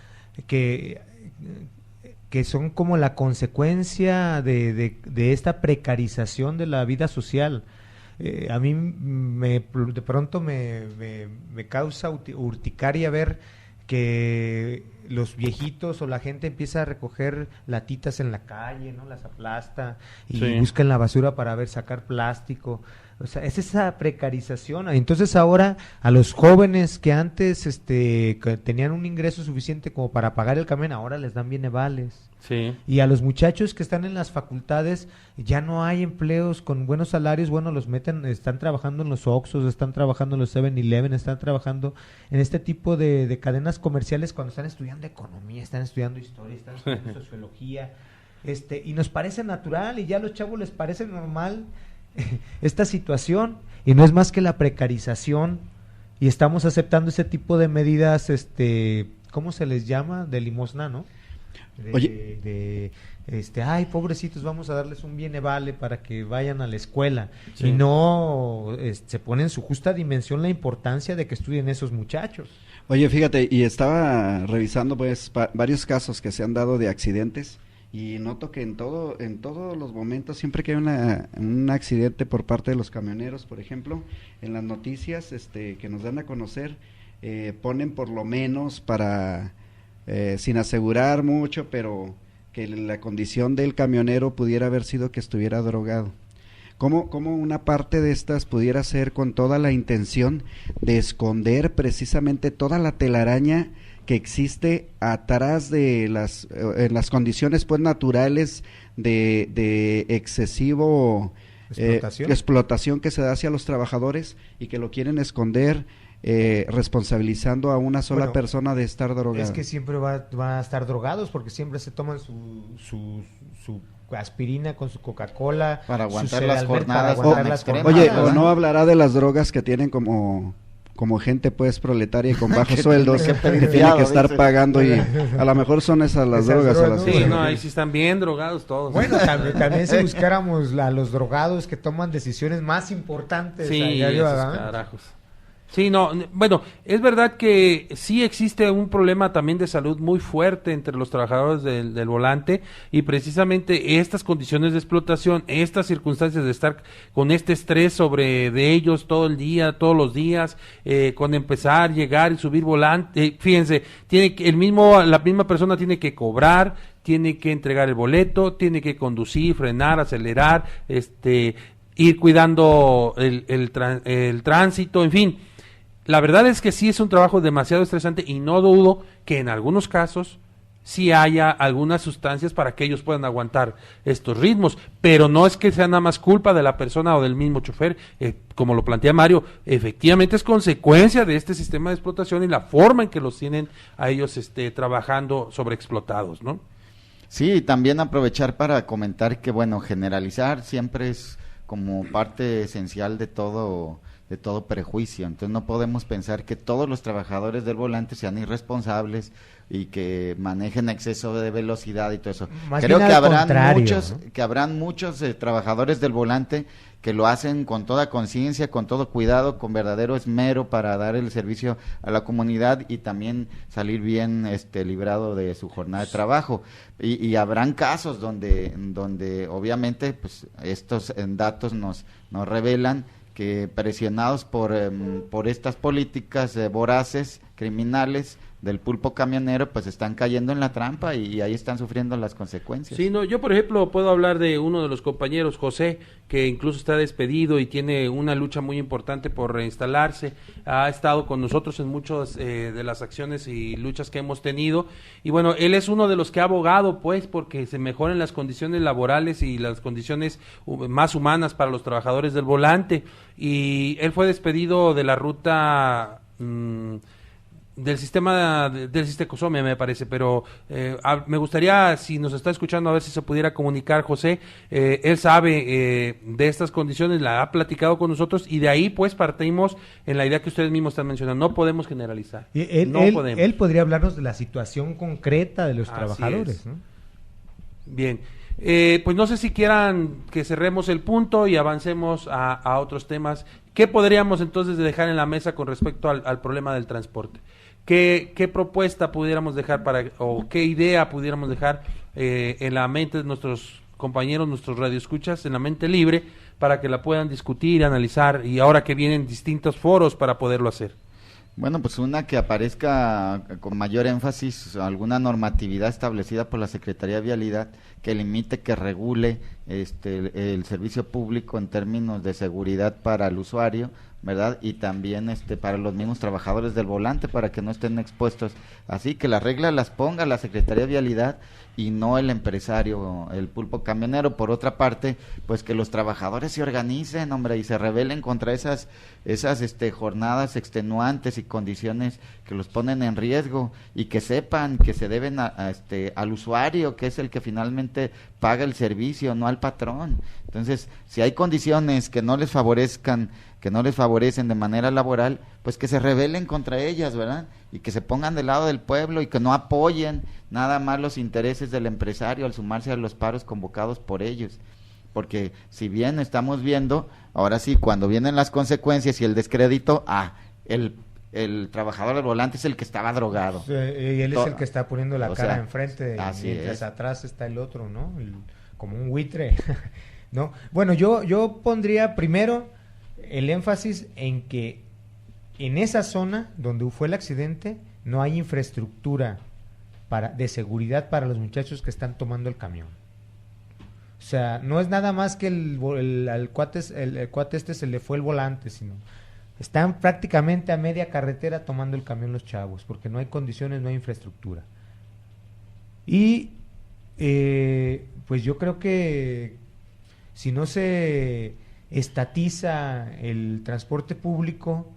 que son como la consecuencia de esta precarización de la vida social. A mí de pronto me causa urticaria ver que los viejitos o la gente empieza a recoger latitas en la calle, ¿no? Las aplasta y buscan la basura para sacar plástico. O sea, es esa precarización. Entonces ahora a los jóvenes que antes que tenían un ingreso suficiente como para pagar el camión, ahora les dan bienevales. Sí. Y a los muchachos que están en las facultades ya no hay empleos con buenos salarios, bueno, los meten, están trabajando en los Oxxos, están trabajando en los 7-Eleven, están trabajando en este tipo de cadenas comerciales cuando están estudiando economía, están estudiando historia, están estudiando sociología, y nos parece natural y ya a los chavos les parece normal esta situación, y no es más que la precarización, y estamos aceptando ese tipo de medidas, ¿cómo se les llama? De limosna, ¿no? Ay, pobrecitos, vamos a darles un bienevale para que vayan a la escuela, y no se pone en su justa dimensión la importancia de que estudien esos muchachos. Oye, fíjate, y estaba revisando pues varios casos que se han dado de accidentes, y noto que en todos los momentos, siempre que hay un accidente por parte de los camioneros, por ejemplo, en las noticias que nos dan a conocer, ponen por lo menos para, sin asegurar mucho, pero que la condición del camionero pudiera haber sido que estuviera drogado. ¿Cómo una parte de estas pudiera ser con toda la intención de esconder precisamente toda la telaraña que existe atrás de en las condiciones pues naturales de excesivo explotación que se da hacia los trabajados, y que lo quieren esconder responsabilizando a una sola persona de estar drogado? Es que siempre va a estar drogados, porque siempre se toman su aspirina con su Coca-Cola para aguantar las jornadas. Oye, o no hablará de las drogas que tienen como gente pues proletaria y con bajos sueldos que tiene que estar pagando, y a lo mejor son esas las drogas. Sí, no, ahí sí están bien drogados todos. Bueno, también si buscáramos a los drogados que toman decisiones más importantes. Sí, esos carajos. Sí, no, bueno, es verdad que sí existe un problema también de salud muy fuerte entre los trabajadores del volante, y precisamente estas condiciones de explotación, estas circunstancias de estar con este estrés de ellos todo el día, todos los días, con empezar, llegar y subir volante, fíjense, la misma persona tiene que cobrar, tiene que entregar el boleto, tiene que conducir, frenar, acelerar, ir cuidando el tránsito, en fin. La verdad es que sí es un trabajo demasiado estresante, y no dudo que en algunos casos sí haya algunas sustancias para que ellos puedan aguantar estos ritmos, pero no es que sea nada más culpa de la persona o del mismo chofer, como lo plantea Mario, efectivamente es consecuencia de este sistema de explotación y la forma en que los tienen a ellos trabajando sobreexplotados, ¿no? Sí, también aprovechar para comentar que, bueno, generalizar siempre es como parte esencial de todo prejuicio. Entonces no podemos pensar que todos los trabajadores del volante sean irresponsables y que manejen exceso de velocidad y todo eso. Creo que habrán muchos trabajadores del volante que lo hacen con toda conciencia, con todo cuidado, con verdadero esmero para dar el servicio a la comunidad y también salir bien librado de su jornada de trabajo. Y habrán casos donde obviamente pues estos datos nos revelan que presionados por estas políticas voraces, criminales del pulpo camionero, pues están cayendo en la trampa y ahí están sufriendo las consecuencias. Sí, no, yo por ejemplo puedo hablar de uno de los compañeros, José, que incluso está despedido y tiene una lucha muy importante por reinstalarse. Ha estado con nosotros en muchas de las acciones y luchas que hemos tenido, y bueno, él es uno de los que ha abogado pues porque se mejoren las condiciones laborales y las condiciones más humanas para los trabajadores del volante, y él fue despedido de la ruta del sistema del Sistecosome, me parece, pero me gustaría, si nos está escuchando, a ver si se pudiera comunicar José. Él sabe de estas condiciones, la ha platicado con nosotros, y de ahí pues partimos en la idea que ustedes mismos están mencionando. No podemos generalizar. Él podría hablarnos de la situación concreta de los trabajadores, ¿no? Bien, pues no sé si quieran que cerremos el punto y avancemos a otros temas. ¿Qué podríamos entonces dejar en la mesa con respecto al problema del transporte? ¿Qué propuesta pudiéramos dejar o qué idea pudiéramos dejar en la mente de nuestros compañeros, nuestros radioescuchas, en la mente libre, para que la puedan discutir, analizar, y ahora que vienen distintos foros para poderlo hacer? Bueno, pues una que aparezca con mayor énfasis alguna normatividad establecida por la Secretaría de Vialidad que limite, que regule el servicio público en términos de seguridad para el usuario, ¿verdad? Y también para los mismos trabajadores del volante, para que no estén expuestos. Así que las reglas las ponga la Secretaría de Vialidad y no el empresario, el pulpo camionero. Por otra parte, pues que los trabajadores se organicen, hombre, y se rebelen contra esas jornadas extenuantes y condiciones que los ponen en riesgo, y que sepan que se deben al usuario, que es el que finalmente paga el servicio, no al patrón. Entonces, si hay condiciones que no les favorecen de manera laboral, pues que se rebelen contra ellas, ¿verdad? Y que se pongan del lado del pueblo y que no apoyen nada más los intereses del empresario al sumarse a los paros convocados por ellos. Porque si bien estamos viendo, ahora sí, cuando vienen las consecuencias y el descrédito, el trabajador del volante es el que estaba drogado. Sí, y él es el que está poniendo la cara enfrente, mientras es. Atrás está el otro, ¿no? Como un buitre. ¿No? Bueno, yo pondría primero el énfasis en que en esa zona donde fue el accidente no hay infraestructura de seguridad para los muchachos que están tomando el camión. O sea, no es nada más que el cuate se le fue el volante, sino están prácticamente a media carretera tomando el camión los chavos, porque no hay condiciones, no hay infraestructura. Y pues yo creo que si no se estatiza el transporte público,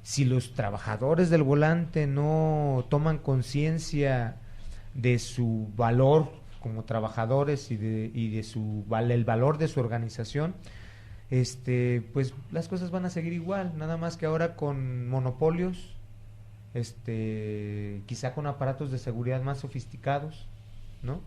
si los trabajadores del volante no toman conciencia de su valor como trabajadores y de el valor de su organización, pues las cosas van a seguir igual, nada más que ahora con monopolios, quizá con aparatos de seguridad más sofisticados, ¿no?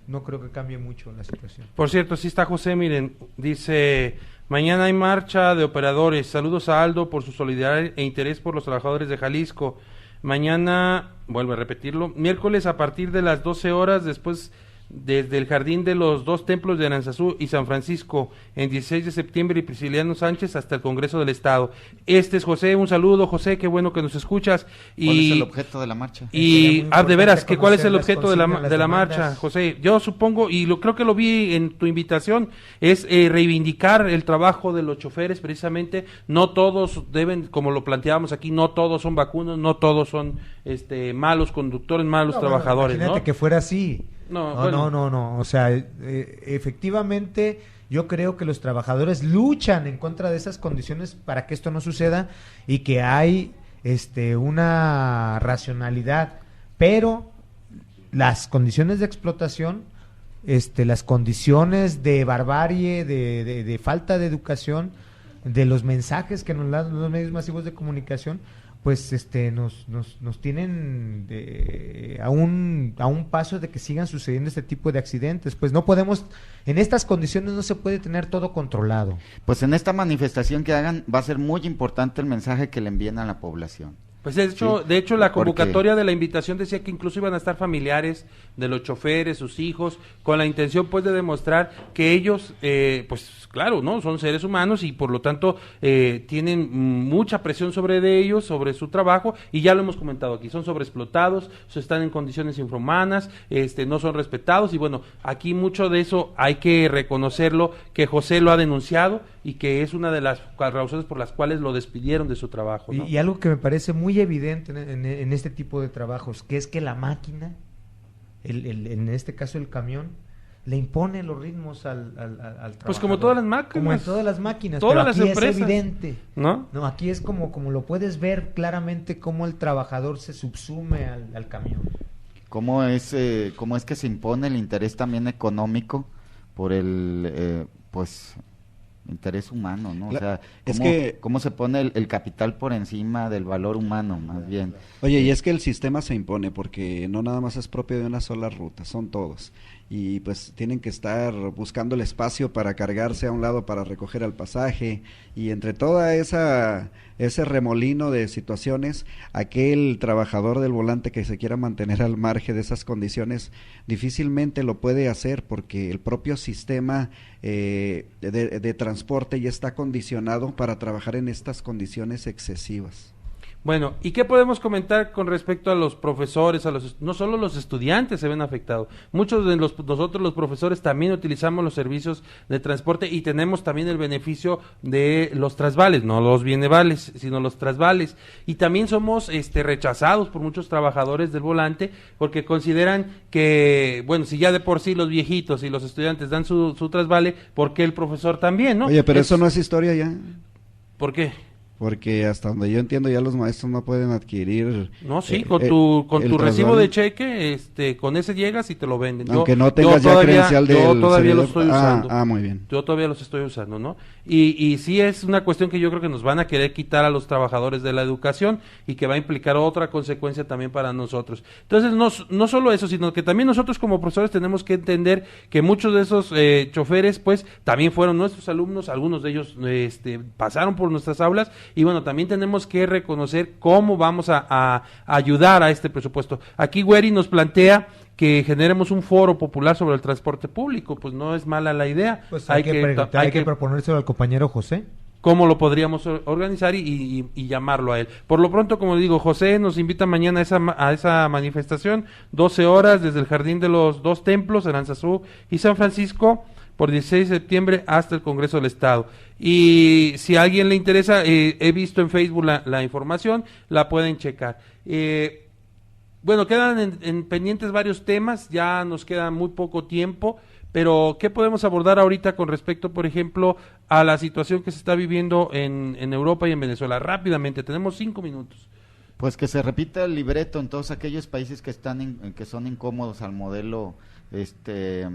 No creo que cambie mucho la situación. Por cierto, sí está José, miren, dice: mañana hay marcha de operadores. Saludos a Aldo por su solidaridad e interés por los trabajadores de Jalisco. Mañana, vuelvo a repetirlo, miércoles a partir de las 12 horas, después desde el Jardín de los Dos Templos de Aranzazú y San Francisco, en 16 de septiembre y Prisciliano Sánchez hasta el Congreso del Estado. Este es José, un saludo José, qué bueno que nos escuchas. ¿Cuál es el objeto de la marcha? Y de veras, ¿cuál es el objeto de la marcha, José? Yo supongo, y creo que lo vi en tu invitación, es reivindicar el trabajo de los choferes, precisamente. No todos deben, como lo planteábamos aquí, no todos son vacunos, no todos son malos conductores, malos trabajadores, imagínate, ¿no? Que fuera así. No, o sea, efectivamente yo creo que los trabajadores luchan en contra de esas condiciones para que esto no suceda, y que hay una racionalidad, pero las condiciones de explotación, las condiciones de barbarie, de falta de educación, de los mensajes que nos dan los medios masivos de comunicación, pues nos tienen a un paso de que sigan sucediendo este tipo de accidentes. Pues no podemos, en estas condiciones no se puede tener todo controlado. Pues en esta manifestación que hagan va a ser muy importante el mensaje que le envíen a la población. Pues de hecho la convocatoria de la invitación decía que incluso iban a estar familiares de los choferes, sus hijos, con la intención pues de demostrar que ellos, pues claro, ¿no? Son seres humanos y por lo tanto tienen mucha presión sobre ellos, sobre su trabajo, y ya lo hemos comentado aquí, son sobreexplotados, están en condiciones infrahumanas, no son respetados, y bueno, aquí mucho de eso hay que reconocerlo, que José lo ha denunciado y que es una de las razones por las cuales lo despidieron de su trabajo, ¿no? Y algo que me parece muy evidente en este tipo de trabajos, que es que la máquina, en este caso el camión, le impone los ritmos al trabajador. Pues como todas las máquinas. Como en todas las máquinas, todas pero las aquí empresas, es evidente. ¿No? No, aquí es como lo puedes ver claramente, cómo el trabajador se subsume al camión. ¿Cómo es que se impone el interés también económico por el interés humano, ¿no? O sea, ¿cómo se pone el capital por encima del valor humano, más bien? Oye, y es que el sistema se impone porque no nada más es propio de una sola ruta, son todos. Y pues tienen que estar buscando el espacio para cargarse a un lado para recoger el pasaje, y entre toda ese remolino de situaciones, aquel trabajador del volante que se quiera mantener al margen de esas condiciones difícilmente lo puede hacer, porque el propio sistema de transporte ya está condicionado para trabajar en estas condiciones excesivas. Bueno, ¿y qué podemos comentar con respecto a los profesores, no solo los estudiantes se ven afectados, muchos de nosotros los profesores también utilizamos los servicios de transporte y tenemos también el beneficio de los trasvales, no los bienevales, sino los trasvales, y también somos rechazados por muchos trabajadores del volante porque consideran que, bueno, si ya de por sí los viejitos y los estudiantes dan su trasvale, ¿por qué el profesor también, no? Oye, pero eso no es historia ya. ¿Por qué? Porque hasta donde yo entiendo ya los maestros no pueden adquirir. No, sí, con tu recibo de cheque, con ese llegas y te lo venden. Aunque no tengas ya credencial del yo todavía servidor. Los estoy usando. Muy bien. Yo todavía los estoy usando, ¿no? Y sí es una cuestión que yo creo que nos van a querer quitar a los trabajadores de la educación y que va a implicar otra consecuencia también para nosotros. Entonces, no solo eso, sino que también nosotros como profesores tenemos que entender que muchos de esos choferes, pues, también fueron nuestros alumnos, algunos de ellos pasaron por nuestras aulas, y bueno, también tenemos que reconocer cómo vamos a ayudar a este presupuesto. Aquí Güeri nos plantea que generemos un foro popular sobre el transporte público, pues no es mala la idea. Pues hay que proponérselo al compañero José. ¿Cómo lo podríamos organizar y llamarlo a él? Por lo pronto, como digo, José nos invita mañana a esa manifestación, 12 horas desde el Jardín de los Dos Templos, en Aranzazú y San Francisco, por 16 de septiembre hasta el Congreso del Estado. Y si a alguien le interesa, he visto en Facebook la información, la pueden checar. Bueno, quedan en pendientes varios temas, ya nos queda muy poco tiempo, pero ¿qué podemos abordar ahorita con respecto, por ejemplo, a la situación que se está viviendo en Europa y en Venezuela? Rápidamente, tenemos 5 minutos. Pues que se repita el libreto en todos aquellos países que que son incómodos al modelo de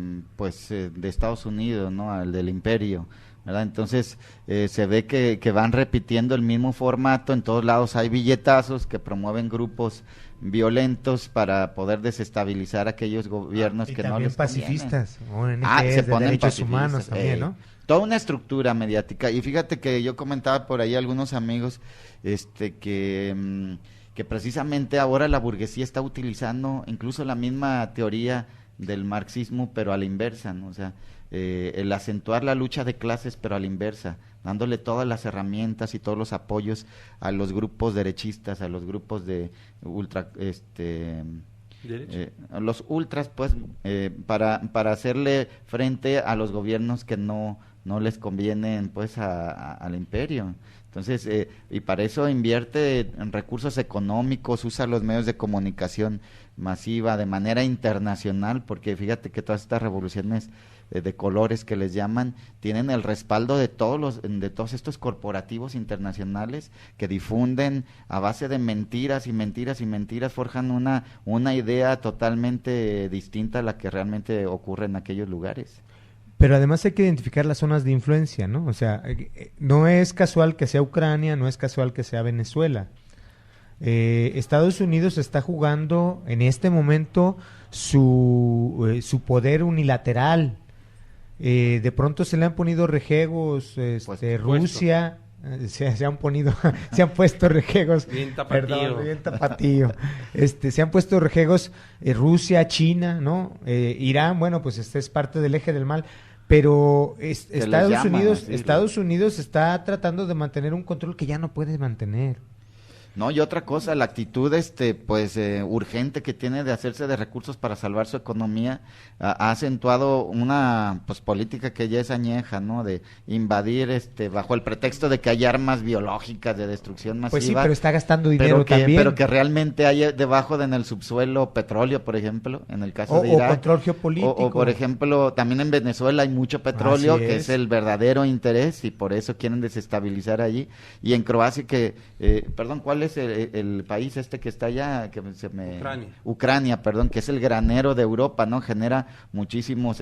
Estados Unidos, ¿no? Al del imperio, ¿verdad? Entonces se ve que van repitiendo el mismo formato, en todos lados hay billetazos que promueven grupos violentos para poder desestabilizar aquellos gobiernos que no les pacifistas, convienen. Se ponen derechos humanos también, ¿no? Toda una estructura mediática. Y fíjate que yo comentaba por ahí a algunos amigos que precisamente ahora la burguesía está utilizando incluso la misma teoría del marxismo, pero a la inversa, ¿no? O sea, el acentuar la lucha de clases, pero a la inversa, dándole todas las herramientas y todos los apoyos a los grupos derechistas, a los grupos de los ultras, pues, para hacerle frente a los gobiernos que no les convienen, pues, al imperio. Entonces, y para eso invierte en recursos económicos, usa los medios de comunicación masiva de manera internacional, porque fíjate que todas estas revoluciones de colores que les llaman tienen el respaldo de todos estos corporativos internacionales que difunden a base de mentiras y mentiras y mentiras, forjan una idea totalmente distinta a la que realmente ocurre en aquellos lugares. Pero además hay que identificar las zonas de influencia, ¿no? O sea, no es casual que sea Ucrania, no es casual que sea Venezuela. Estados Unidos está jugando en este momento su poder unilateral. De pronto se le han ponido rejegos, Rusia, se han puesto rejegos, bien tapatío. Se han puesto rejegos Rusia, China, ¿no? Irán, bueno, pues este es parte del eje del mal. Pero Estados Unidos está tratando de mantener un control que ya no puede mantener. No, y otra cosa, la actitud urgente que tiene de hacerse de recursos para salvar su economía ha acentuado una política que ya es añeja, ¿no? De invadir bajo el pretexto de que hay armas biológicas de destrucción masiva. Pues sí, pero está gastando dinero también. Pero que realmente hay debajo en el subsuelo petróleo, por ejemplo, en el caso de Irak. O control geopolítico. O por ejemplo, también en Venezuela hay mucho petróleo, que es el verdadero interés, y por eso quieren desestabilizar allí. Y en Croacia ¿cuál es el país que está allá? Ucrania, perdón, que es el granero de Europa, ¿no? Genera muchísimos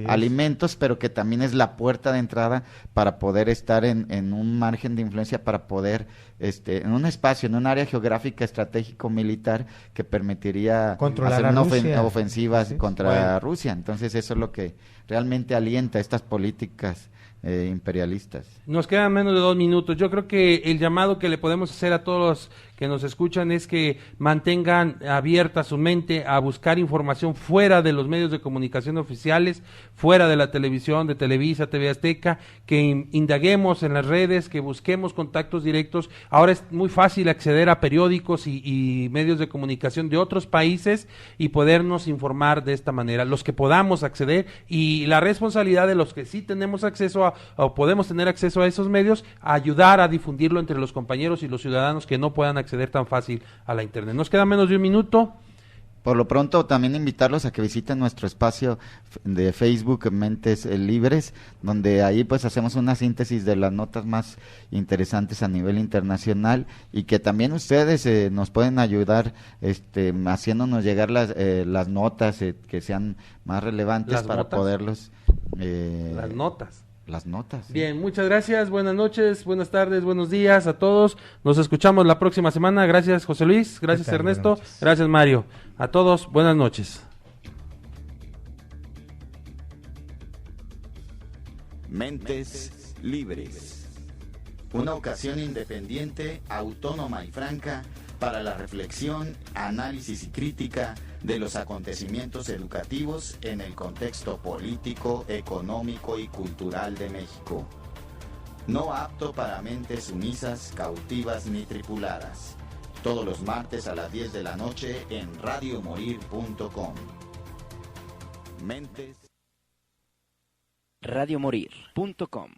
alimentos, pero que también es la puerta de entrada para poder estar en un margen de influencia, para poder en un espacio, en un área geográfica estratégico militar que permitiría controlar hacer una ofensiva contra Rusia. Entonces eso es lo que realmente alienta estas políticas imperialistas. Nos quedan menos de 2 minutos. Yo creo que el llamado que le podemos hacer a todos los que nos escuchan es que mantengan abierta su mente a buscar información fuera de los medios de comunicación oficiales, fuera de la televisión, de Televisa, TV Azteca, que indaguemos en las redes, que busquemos contactos directos. Ahora es muy fácil acceder a periódicos y medios de comunicación de otros países y podernos informar de esta manera, los que podamos acceder, y la responsabilidad de los que sí tenemos acceso o podemos tener acceso a esos medios, a ayudar a difundirlo entre los compañeros y los ciudadanos que no puedan acceder tan fácil a la internet. Nos queda menos de un minuto. Por lo pronto, también invitarlos a que visiten nuestro espacio de Facebook Mentes Libres, donde ahí pues hacemos una síntesis de las notas más interesantes a nivel internacional, y que también ustedes nos pueden ayudar haciéndonos llegar las notas que sean más relevantes ¿Las para notas? poderlos... Las notas. Las notas. ¿Sí? Bien, muchas gracias, buenas noches, buenas tardes, buenos días a todos. Nos escuchamos la próxima semana. Gracias, José Luis, gracias, Ernesto, gracias, Mario. A todos, buenas noches. Mentes Libres. Una ocasión independiente, autónoma y franca para la reflexión, análisis y crítica de los acontecimientos educativos en el contexto político, económico y cultural de México. No apto para mentes sumisas, cautivas ni tripuladas. Todos los martes a las 10 de la noche en radiomorir.com. Mentes. radiomorir.com